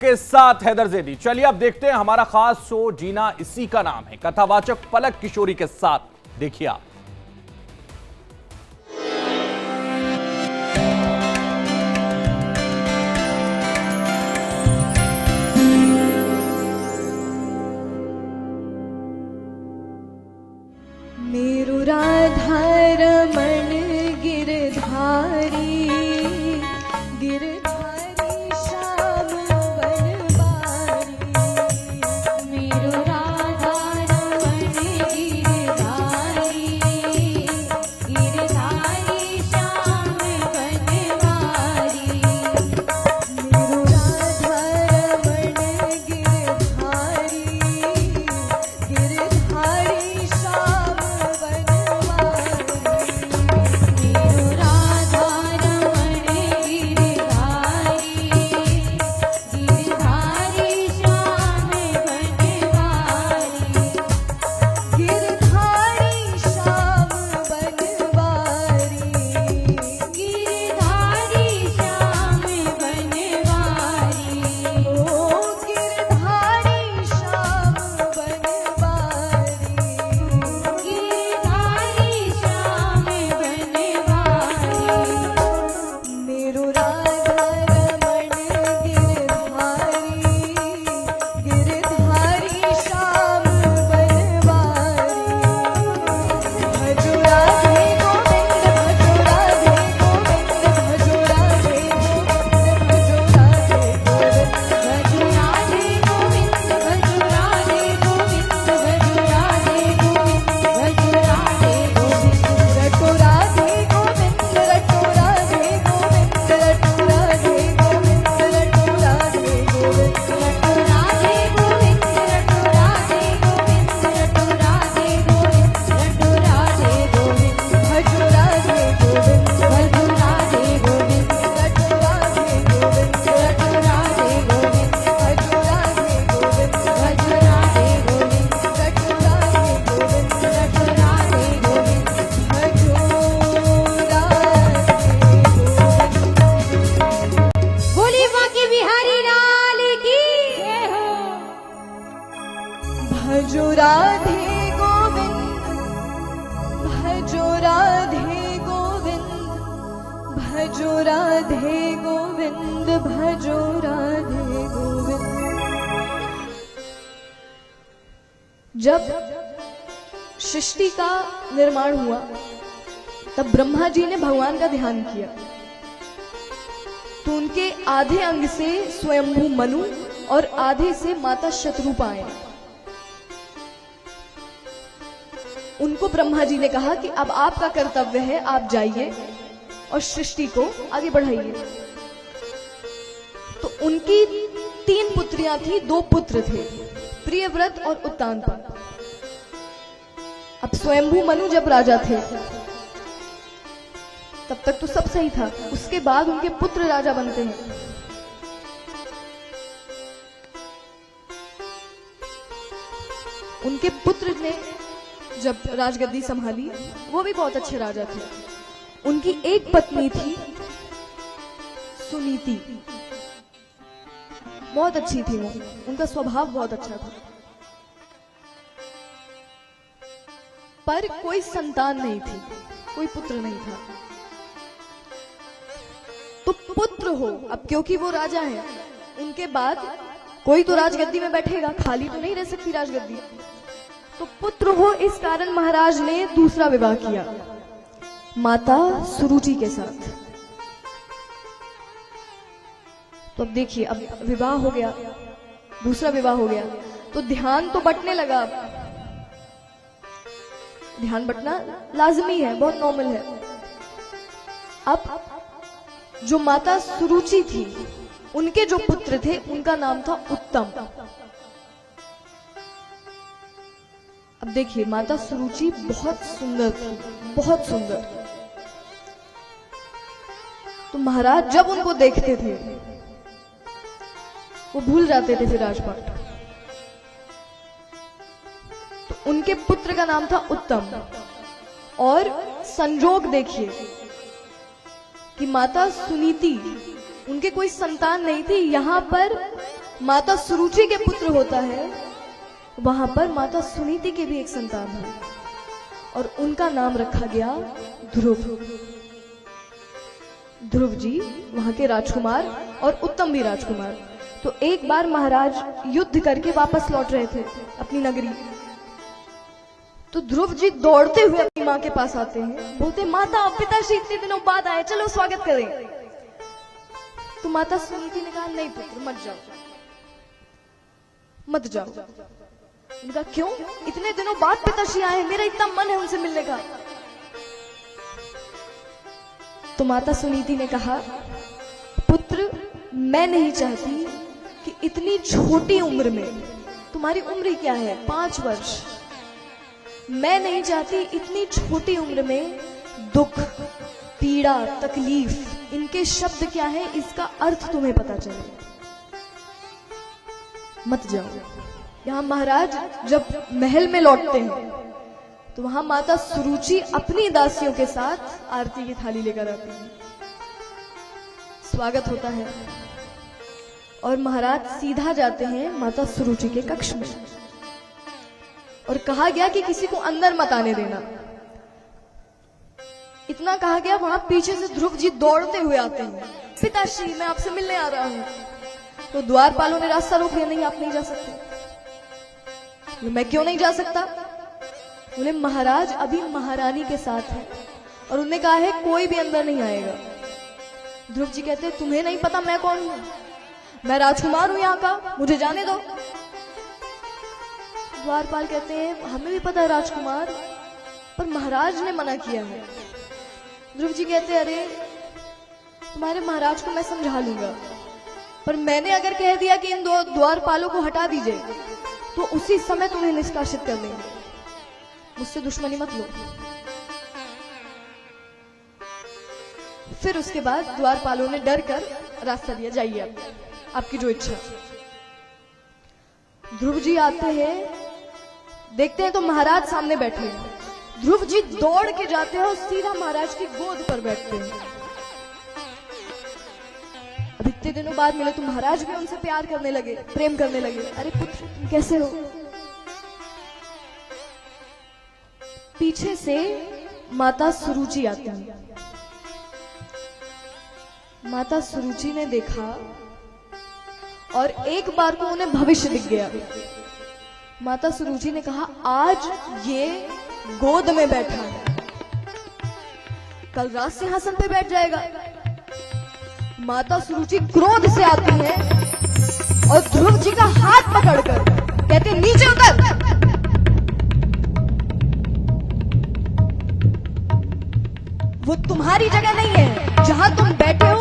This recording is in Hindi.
के साथ हैदर ज़ैदी। चलिए अब देखते हैं हमारा खास शो जीना इसी का नाम है, कथावाचक पलक किशोरी के साथ। देखिए आप। मेरु राधा रमण गिरधारी, गिरधारी श्याम बनवारी। मेरु राधा रमण गिरधारी, गिरधारी श्याम बनवारी। मेरु राधा रमण गिरधारी, गिरधारी श्याम भजो राधे गोविंद, भजो राधे गोविंद, भजो राधे गोविंद, भजो राधे गोविंद। जब सृष्टि का निर्माण हुआ तब ब्रह्मा जी ने भगवान का ध्यान किया, तो उनके आधे अंग से स्वयंभू मनु और आधे से माता शतरूपा आए। उनको ब्रह्मा जी ने कहा कि अब आपका कर्तव्य है, आप जाइए और सृष्टि को आगे बढ़ाइए। तो उनकी 3 पुत्रियां थी, 2 पुत्र थे, प्रियव्रत और उत्तानपाद। अब स्वयंभू मनु जब राजा थे तब तक तो सब सही था, उसके बाद उनके पुत्र राजा बनते हैं। उनके पुत्र ने जब राजगद्दी संभाली, वो भी बहुत अच्छे राजा थे। उनकी एक पत्नी थी सुनीति, बहुत अच्छी थी वो, उनका स्वभाव बहुत अच्छा था, पर कोई संतान नहीं थी, कोई पुत्र नहीं था। तो पुत्र हो, अब क्योंकि वो राजा हैं, उनके बाद कोई तो राजगद्दी में बैठेगा, खाली तो नहीं रह सकती राजगद्दी। तो पुत्र हो, इस कारण महाराज ने दूसरा विवाह किया माता सुरुचि के साथ। तो अब देखिए, अब विवाह हो गया, दूसरा विवाह हो गया, तो ध्यान तो बंटने लगा। ध्यान बंटना लाजमी है, बहुत नॉर्मल है। अब जो माता सुरुचि थी, उनके जो पुत्र थे, उनका नाम था उत्तम। अब देखिए, माता सुरुचि बहुत सुंदर थी, बहुत सुंदर। तो महाराज जब उनको देखते थे वो भूल जाते थे फिर राजपाट। तो उनके पुत्र का नाम था उत्तम। और संजोग देखिए कि माता सुनीति, उनके कोई संतान नहीं थी, यहां पर माता सुरुचि के पुत्र होता है, वहां पर माता सुनीति के भी एक संतान है और उनका नाम रखा गया ध्रुव। ध्रुव जी वहां के राजकुमार और उत्तम भी राजकुमार। तो एक बार महाराज युद्ध करके वापस लौट रहे थे अपनी नगरी। तो ध्रुव जी दौड़ते हुए अपनी माँ के पास आते हैं, बोलते माता पिताश्री इतने दिनों बाद आए, चलो स्वागत करें। तो माता सुनीति ने कहा नहीं पुत्र मत जाओ, मत जाओ। उनका क्यों? इतने दिनों बाद पिताश्री आए, मेरा इतना मन है उनसे मिलने का। तो माता सुनीति ने कहा पुत्र मैं नहीं चाहती कि इतनी छोटी उम्र में, तुम्हारी उम्र क्या है 5 वर्ष, मैं नहीं चाहती इतनी छोटी उम्र में दुख पीड़ा तकलीफ इनके शब्द क्या है इसका अर्थ तुम्हें पता चले, मत जाओ। यहां महाराज जब महल में लौटते हैं तो वहां माता सुरुचि अपनी दासियों के साथ आरती की थाली लेकर आती है। स्वागत होता है और महाराज सीधा जाते हैं माता सुरुचि के कक्ष में और कहा गया कि किसी को अंदर मत आने देना। इतना कहा गया, वहां पीछे से ध्रुव जी दौड़ते हुए आते हैं, पिताश्री मैं आपसे मिलने आ रहा हूं। तो द्वारपालों ने रास्ता रोक लिया, नहीं आप नहीं जा सकते। मैं क्यों नहीं जा सकता? बोले महाराज अभी महारानी के साथ है और उन्होंने कहा है कोई भी अंदर नहीं आएगा। ध्रुव जी कहते हैं तुम्हें नहीं पता मैं कौन हूं? मैं राजकुमार हूं यहाँ का, मुझे जाने दो। द्वारपाल कहते हैं हमें भी पता है राजकुमार, पर महाराज ने मना किया है। ध्रुव जी कहते हैं अरे तुम्हारे महाराज को मैं समझा लूंगा, पर मैंने अगर कह दिया कि इन 2 द्वारपालों को हटा दीजिए तो उसी समय तुम्हें निष्कासित कर देंगे, मुझसे दुश्मनी मत लो। फिर उसके बाद द्वारपालों ने डर कर रास्ता दिया, जाइए आप, आपकी जो इच्छा। ध्रुव जी आते हैं, देखते हैं तो महाराज सामने बैठे हैं। ध्रुव जी दौड़ के जाते हैं और सीधा महाराज की गोद पर बैठते हैं। अब इतने दिनों बाद मिले तो महाराज भी उनसे प्यार करने लगे, प्रेम करने लगे। अरे पुत्र तुम कैसे हो? पीछे से माता सुरुचि आती है। माता सुरुचि ने देखा और एक बार को उन्हें भविष्य दिख गया। माता सुरुचि ने कहा आज ये गोद में बैठा है, कल रात सिंहासन पे बैठ जाएगा। माता सुरुचि क्रोध से आती है और ध्रुव जी का हाथ पकड़कर कहते नीचे उतर। वो तुम्हारी जगह नहीं है, जहां तुम बैठे हो